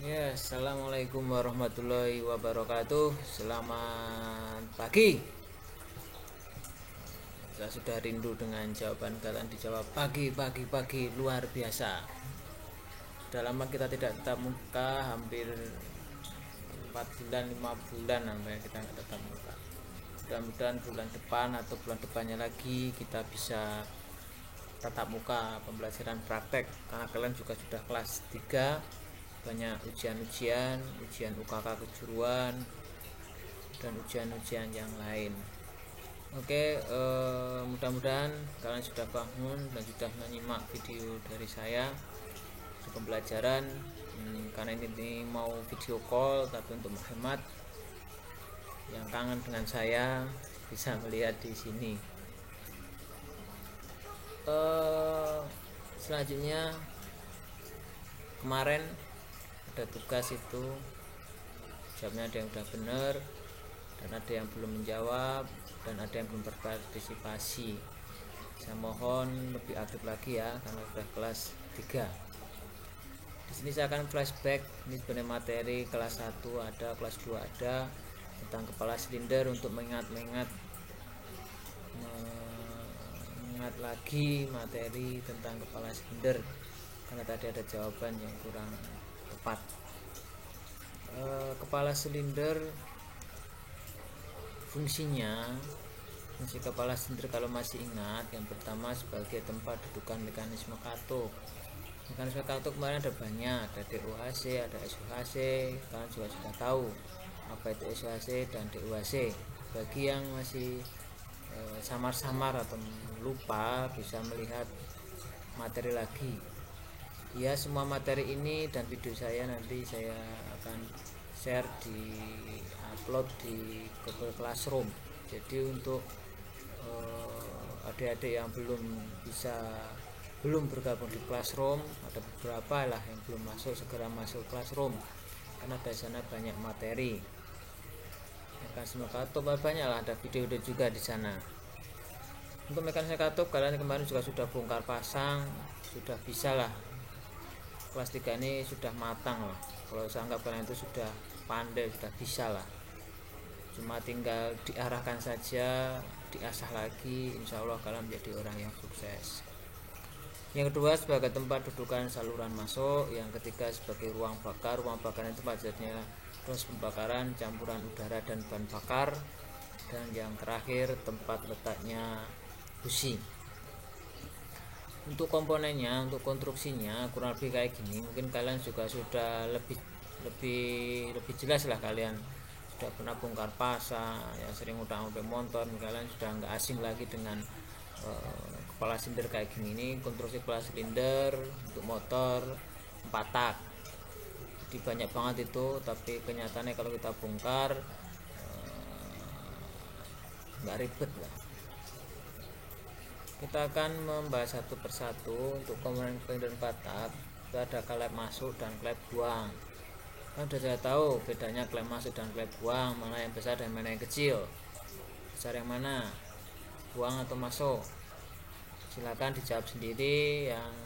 Ya, assalamualaikum warahmatullahi wabarakatuh. Selamat pagi. Saya sudah rindu dengan jawaban kalian dijawab pagi luar biasa. Sudah lama kita tidak tatap muka, hampir 4 bulan 5 bulan sampai kita nggak tatap muka. Mudah-mudahan bulan depan atau bulan depannya lagi kita bisa tatap muka pembelajaran praktek, karena kalian juga sudah kelas 3, banyak ujian-ujian, ujian UKK kejuruan dan ujian-ujian yang lain. Oke, mudah-mudahan kalian sudah bangun dan sudah menyimak video dari saya di pembelajaran. Karena ini mau video call, tapi untuk menghemat, yang kangen dengan saya bisa melihat di sini. Selanjutnya, kemarin ada tugas itu, jawabnya ada yang udah bener dan ada yang belum menjawab dan ada yang belum berpartisipasi. Saya mohon lebih aktif lagi ya, karena sudah kelas 3. Di sini saya akan flashback. Ini sebenarnya materi kelas 1 ada, kelas 2 ada, tentang kepala silinder, untuk mengingat lagi materi tentang kepala silinder, karena tadi ada jawaban yang kurang tepat. Kepala silinder, fungsi kepala silinder kalau masih ingat, yang pertama sebagai tempat dudukan mekanisme katup. Mekanisme katup kemarin ada banyak, ada DUHC, ada SUHC. Kalian juga sudah tahu apa itu SUHC dan DUHC. Bagi yang masih samar-samar atau lupa, bisa melihat materi lagi ya. Semua materi ini dan video saya nanti saya akan share di upload di Google Classroom. Jadi untuk adik-adik yang belum bergabung di Classroom, ada beberapa lah yang belum masuk, segera masuk Classroom karena di sana banyak materi. Mekanisme katup banyak lah, ada video juga di sana. Untuk mekanisme katup kalian kemarin juga sudah bongkar pasang, sudah bisa lah. Kelas 3 ini sudah matang lah. Kalau saya anggap kalian itu sudah pandai, sudah bisa lah. Cuma tinggal diarahkan saja, diasah lagi, insya Allah kalian menjadi orang yang sukses. Yang kedua sebagai tempat dudukan saluran masuk. Yang ketiga sebagai ruang bakar. Ruang bakar itu tempatnya proses pembakaran campuran udara dan bahan bakar. Dan yang terakhir tempat letaknya busi. Untuk komponennya, untuk konstruksinya kurang lebih kayak gini. Mungkin kalian juga sudah lebih jelas lah, kalian sudah pernah bongkar pasang, yang sering utang-utang motor, kalian sudah nggak asing lagi dengan kepala silinder kayak gini. Ini konstruksi kepala silinder untuk motor 4 tak. Jadi banyak banget itu, tapi kenyataannya kalau kita bongkar nggak ribet lah. Kita akan membahas satu persatu. Untuk komponen silinder 4 tak itu ada klep masuk dan klep buang. Kan sudah saya tahu bedanya klep masuk dan klep buang, mana yang besar dan mana yang kecil. Besar yang mana, buang atau masuk? Silakan dijawab sendiri. Yang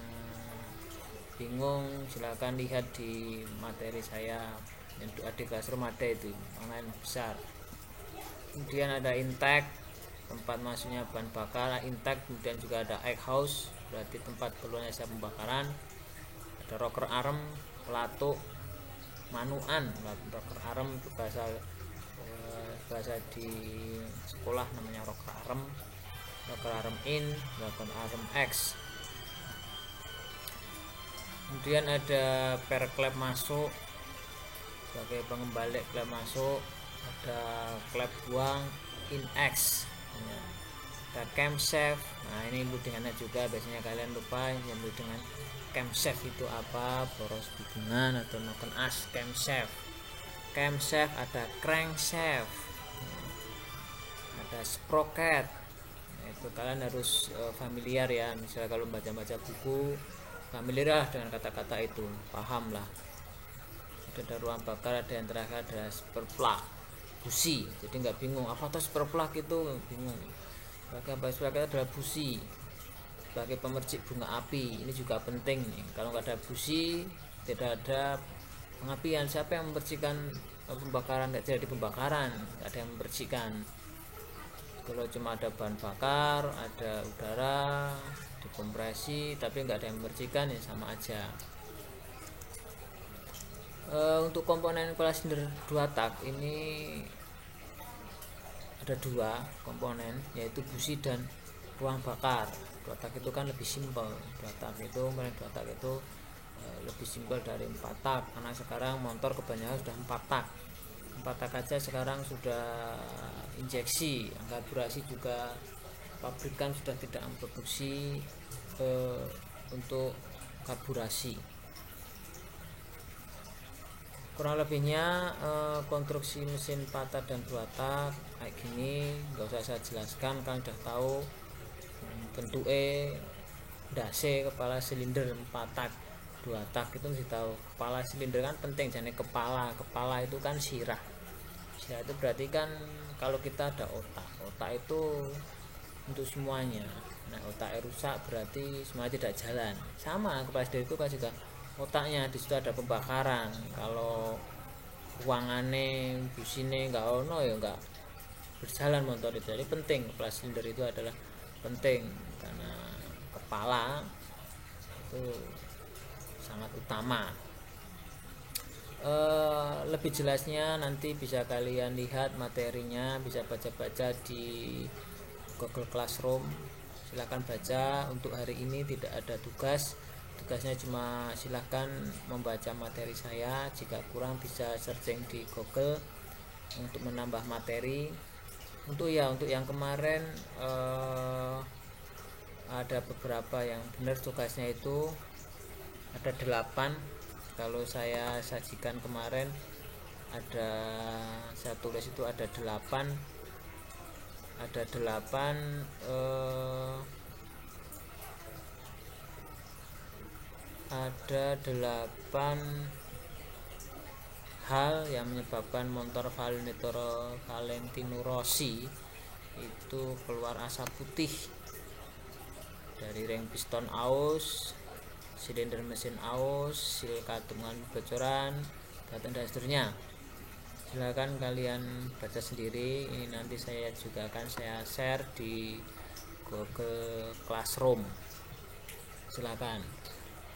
bingung silakan lihat di materi saya yang ada di Classroom, ada itu mana yang besar. Kemudian ada intake, tempat masuknya bahan bakar intake. Kemudian juga ada egg house, berarti tempat keluarnya siap pembakaran. Ada rocker arm, pelatuk manuan. Rocker arm itu bahasa di sekolah namanya rocker arm in, rocker arm X. Kemudian ada per klep masuk sebagai pengembalik klep masuk. Ada klep buang in X. Ada camshaft. Nah ini loadingannya juga biasanya kalian lupa, yang loadingan camshaft itu apa, boros hubungan atau noken as camshaft. Ada crankshaft, ada sprocket. Nah, itu kalian harus familiar ya. Misalnya kalau baca-baca buku, familiar lah dengan kata-kata itu, paham lah. Ada ruang bakar, ada yang terakhir ada spare plug busi. Jadi nggak bingung apa tuh spare plug itu, bingung. Sebagai spare plug adalah busi sebagai pemercik bunga api. Ini juga penting nih, kalau nggak ada busi tidak ada pengapian. Siapa yang membersihkan pembakaran? Tidak jadi pembakaran, tidak ada yang membersihkan. Kalau cuma ada bahan bakar, ada udara dikompresi, tapi nggak ada yang membersihkan, ya sama aja. Untuk komponen kepala silinder 2 tak ini ada 2 komponen, yaitu busi dan ruang bakar. 2 tak itu kan lebih simpel, 2 tak itu lebih simpel dari 4 tak, karena sekarang motor kebanyakan sudah 4 tak. 4 tak aja sekarang sudah injeksi, karburasi juga pabrikan sudah tidak memproduksi untuk karburasi. Kurang lebihnya konstruksi mesin 4 tak dan 2 tak kayak gini, nggak usah saya jelaskan, kalian udah tahu bentuknya. Dase kepala silinder 4 tak 2 tak itu mesti tahu. Kepala silinder kan penting, jadi kepala itu kan sirah itu berarti kan kalau kita ada otak itu untuk semuanya. Nah, otaknya rusak berarti semuanya tidak jalan. Sama kepala silinder itu kan juga otaknya, di situ ada pembakaran. Kalau ruangannya busine nggak ono, ya nggak berjalan motor itu. Jadi penting, kepala silinder itu adalah penting, karena kepala itu sangat utama. Lebih jelasnya nanti bisa kalian lihat materinya, bisa baca-baca di Google Classroom, silahkan baca. Untuk hari ini tidak ada tugasnya cuma silahkan membaca materi saya. Jika kurang bisa searching di Google untuk menambah materi. Untuk yang kemarin ada beberapa yang benar tugasnya itu ada 8. Kalau saya sajikan kemarin saya tulis itu ada 8 hal yang menyebabkan motor Valentino Rossi itu keluar asap putih dari ring piston aus, silinder mesin aus, sil katungan bocoran, dan seterusnya. Silahkan kalian baca sendiri. Ini nanti saya juga akan saya share di Google Classroom. Silahkan.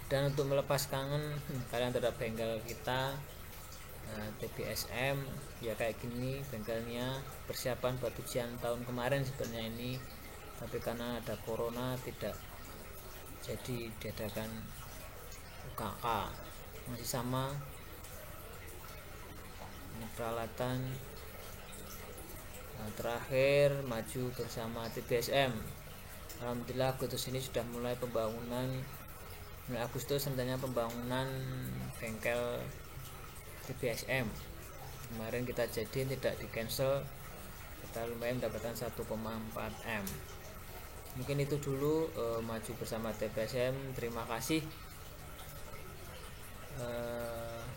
Dan untuk melepas kangen kalian terhadap bengkel kita TBSM, ya kayak gini bengkelnya. Persiapan buat ujian tahun kemarin sebenarnya ini, tapi karena ada corona tidak jadi diadakan UKK. Masih sama, ini peralatan. Terakhir maju bersama TBSM. Alhamdulillah Agustus ini sudah mulai pembangunan. Mulai Agustus rencananya pembangunan bengkel TBSM. Kemarin kita jadi tidak di cancel, kita lumayan mendapatkan 1,4 M. Mungkin itu dulu maju bersama TBSM. Terima kasih.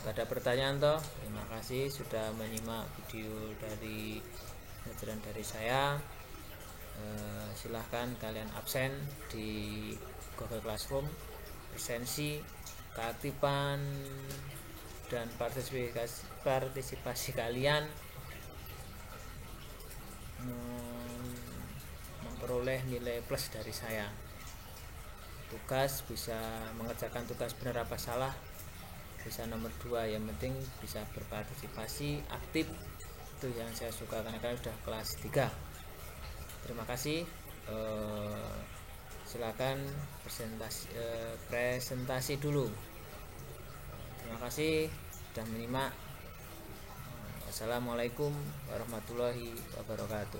Gak ada pertanyaan toh. Terima kasih sudah menyimak video dari pelajaran dari saya. Silahkan kalian absen di Google Classroom. Presensi, keaktifan dan partisipasi kalian memperoleh nilai plus dari saya. Tugas bisa mengerjakan tugas benar apa salah, bisa nomor 2, yang penting bisa berpartisipasi aktif. Itu yang saya suka karena kalian sudah kelas 3. Terima kasih. Silakan presentasi dulu. Terima kasih sudah menyimak. Wassalamualaikum warahmatullahi wabarakatuh.